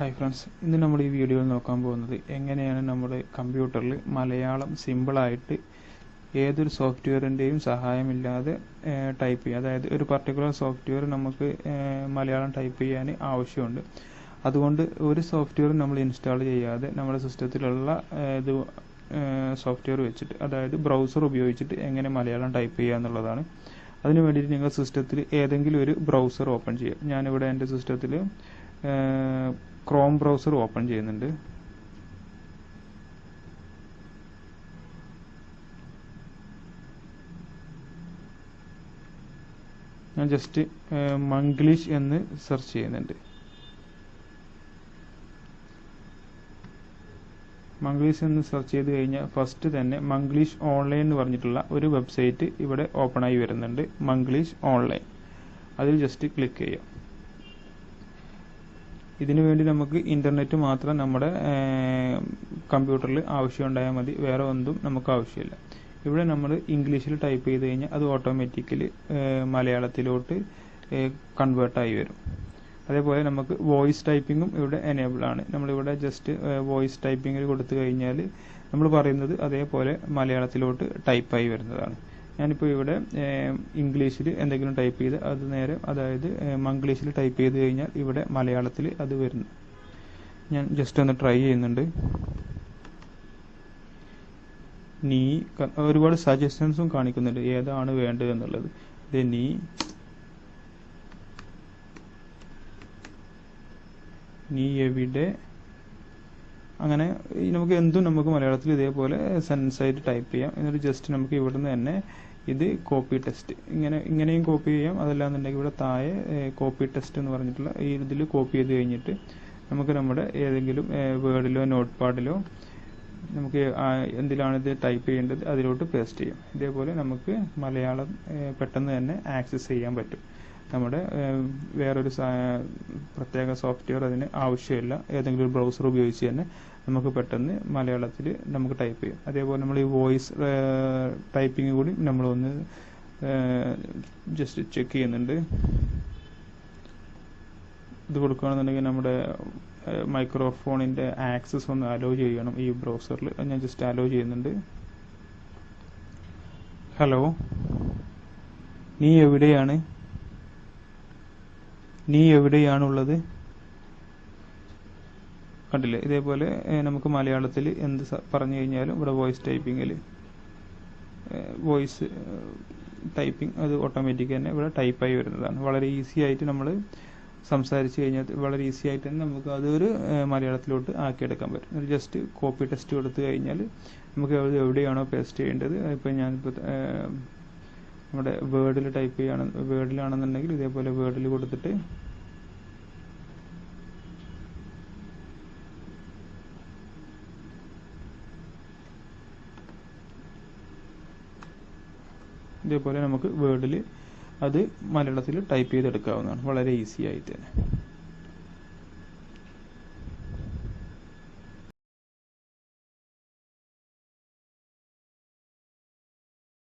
Hi friends, ഇന്ന് നമ്മൾ ഈ വീഡിയോയിൽ നോക്കാൻ പോകുന്നത് എങ്ങനെയാണ് നമ്മൾ കമ്പ്യൂട്ടറിൽ മലയാളം സിമ്പിളായിട്ട് ഏതൊരു സോഫ്റ്റ്വെയറിൻ്റെയും സഹായമില്ലാതെ ടൈപ്പ് ചെയ്യുക. അതായത് ഒരു പർട്ടിക്കുലർ സോഫ്റ്റ്വെയർ നമുക്ക് മലയാളം ടൈപ്പ് ചെയ്യാൻ ആവശ്യമുണ്ട്. അതുകൊണ്ട് ഒരു സോഫ്റ്റ്വെയർ നമ്മൾ ഇൻസ്റ്റാൾ ചെയ്യാതെ നമ്മുടെ സിസ്റ്റത്തിലുള്ള ഇത് സോഫ്റ്റ്വെയർ വെച്ചിട്ട്, അതായത് ബ്രൗസർ ഉപയോഗിച്ചിട്ട് എങ്ങനെ മലയാളം ടൈപ്പ് ചെയ്യുക എന്നുള്ളതാണ്. അതിന് വേണ്ടിയിട്ട് നിങ്ങൾ സിസ്റ്റത്തിൽ ഏതെങ്കിലും ഒരു ബ്രൗസർ ഓപ്പൺ ചെയ്യുക. ഞാനിവിടെ എൻ്റെ സിസ്റ്റത്തിൽ ക്രോം ബ്രൗസർ ഓപ്പൺ ചെയ്യുന്നുണ്ട്. ഞാൻ ജസ്റ്റ് മംഗ്ലീഷ് എന്ന് സെർച്ച് ചെയ്യുന്നുണ്ട്. മംഗ്ലീഷ് എന്ന് സെർച്ച് ചെയ്ത് കഴിഞ്ഞാൽ ഫസ്റ്റ് തന്നെ മംഗ്ലീഷ് ഓൺലൈൻ എന്ന് പറഞ്ഞിട്ടുള്ള ഒരു വെബ്സൈറ്റ് ഇവിടെ ഓപ്പൺ ആയി വരുന്നുണ്ട്. മംഗ്ലീഷ് ഓൺലൈൻ, അതിൽ ജസ്റ്റ് ക്ലിക്ക് ചെയ്യാം. ഇതിനു വേണ്ടി നമുക്ക് ഇൻ്റർനെറ്റ് മാത്രം നമ്മുടെ കമ്പ്യൂട്ടറിൽ ആവശ്യമുണ്ടായാൽ മതി, വേറെ ഒന്നും നമുക്ക് ആവശ്യമില്ല. ഇവിടെ നമ്മൾ ഇംഗ്ലീഷിൽ ടൈപ്പ് ചെയ്ത് കഴിഞ്ഞാൽ അത് ഓട്ടോമാറ്റിക്കലി മലയാളത്തിലോട്ട് കൺവേർട്ടായി വരും. അതേപോലെ നമുക്ക് വോയിസ് ടൈപ്പിങ്ങും ഇവിടെ എനേബിൾ ആണ്. നമ്മളിവിടെ ജസ്റ്റ് വോയിസ് ടൈപ്പിങ്ങിൽ കൊടുത്തു കഴിഞ്ഞാൽ നമ്മൾ പറയുന്നത് അതേപോലെ മലയാളത്തിലോട്ട് ടൈപ്പായി വരുന്നതാണ്. ഞാനിപ്പോൾ ഇവിടെ ഇംഗ്ലീഷിൽ എന്തെങ്കിലും ടൈപ്പ് ചെയ്ത് അത് നേരെ, അതായത് മംഗ്ലീഷിൽ ടൈപ്പ് ചെയ്ത് കഴിഞ്ഞാൽ ഇവിടെ മലയാളത്തിൽ അത് വരുന്നു. ഞാൻ ജസ്റ്റ് ഒന്ന് ട്രൈ ചെയ്യുന്നുണ്ട്. നീ ഒരുപാട് സജഷൻസും കാണിക്കുന്നുണ്ട് ഏതാണ് വേണ്ടത് എന്നുള്ളത്. ഇത് നീ എവിടെ, അങ്ങനെ നമുക്ക് എന്തും നമുക്ക് മലയാളത്തിൽ ഇതേപോലെ സെൻസ് ആയിട്ട് ടൈപ്പ് ചെയ്യാം. എന്നിട്ട് ജസ്റ്റ് നമുക്ക് ഇവിടുന്ന് തന്നെ ഇത് കോപ്പി ടെസ്റ്റ്, ഇങ്ങനെയും കോപ്പി ചെയ്യാം. അതല്ലാന്നുണ്ടെങ്കിൽ ഇവിടെ താഴെ കോപ്പി ടെസ്റ്റ് എന്ന് പറഞ്ഞിട്ടുള്ള ഈ ഇതിൽ കോപ്പി ചെയ്ത് കഴിഞ്ഞിട്ട് നമുക്ക് നമ്മുടെ ഏതെങ്കിലും വേർഡിലോ നോട്ട് പാഡിലോ നമുക്ക് എന്തിലാണ് ഇത് ടൈപ്പ് ചെയ്യേണ്ടത് അതിലോട്ട് പേസ്റ്റ് ചെയ്യാം. ഇതേപോലെ നമുക്ക് മലയാളം പെട്ടെന്ന് തന്നെ ആക്സസ് ചെയ്യാൻ പറ്റും. നമ്മുടെ വേറൊരു പ്രത്യേക സോഫ്റ്റ്വെയർ അതിന് ആവശ്യമില്ല. ഏതെങ്കിലും ഒരു ബ്രൗസർ ഉപയോഗിച്ച് തന്നെ നമുക്ക് പെട്ടെന്ന് മലയാളത്തിൽ നമുക്ക് ടൈപ്പ് ചെയ്യാം. അതേപോലെ നമ്മൾ ഈ വോയിസ് ടൈപ്പിംഗ് കൂടി നമ്മളൊന്ന് ജസ്റ്റ് ചെക്ക് ചെയ്യുന്നുണ്ട്. ഇത് കൊടുക്കുകയാണെന്നുണ്ടെങ്കിൽ നമ്മുടെ മൈക്രോഫോണിൻ്റെ ആക്സസ് ഒന്ന് അലോ ചെയ്യണം ഈ ബ്രൗസറിൽ. ഞാൻ ജസ്റ്റ് അലോ ചെയ്യുന്നുണ്ട്. ഹലോ, നീ എവിടെയാണുള്ളത്? കണ്ടില്ലേ? ഇതേപോലെ നമുക്ക് മലയാളത്തിൽ എന്ത് പറഞ്ഞു കഴിഞ്ഞാലും ഇവിടെ വോയിസ് ടൈപ്പിങ്ങിൽ വോയിസ് ടൈപ്പിംഗ് അത് ഓട്ടോമാറ്റിക് തന്നെ ഇവിടെ ടൈപ്പായി വരുന്നതാണ്. വളരെ ഈസി ആയിട്ട് നമ്മൾ സംസാരിച്ച് കഴിഞ്ഞാൽ വളരെ ഈസി ആയിട്ട് തന്നെ നമുക്ക് അതൊരു മലയാളത്തിലോട്ട് ആക്കിയെടുക്കാൻ പറ്റും. ജസ്റ്റ് കോപ്പി ടെസ്റ്റ് കൊടുത്തു കഴിഞ്ഞാൽ നമുക്ക് എവിടെയാണോ പേസ്റ്റ് ചെയ്യേണ്ടത്, ഇപ്പോൾ ഞാനിപ്പോൾ നമ്മുടെ വേർഡിൽ ടൈപ്പ് ചെയ്യുകയാണ്, വേർഡിലാണെന്നുണ്ടെങ്കിൽ ഇതേപോലെ വേർഡിൽ കൊടുത്തിട്ട് ഇതേപോലെ നമുക്ക് വേർഡിൽ അത് മലയാളത്തിൽ ടൈപ്പ് ചെയ്തെടുക്കാവുന്നതാണ് വളരെ ഈസി ആയിട്ട് തന്നെ.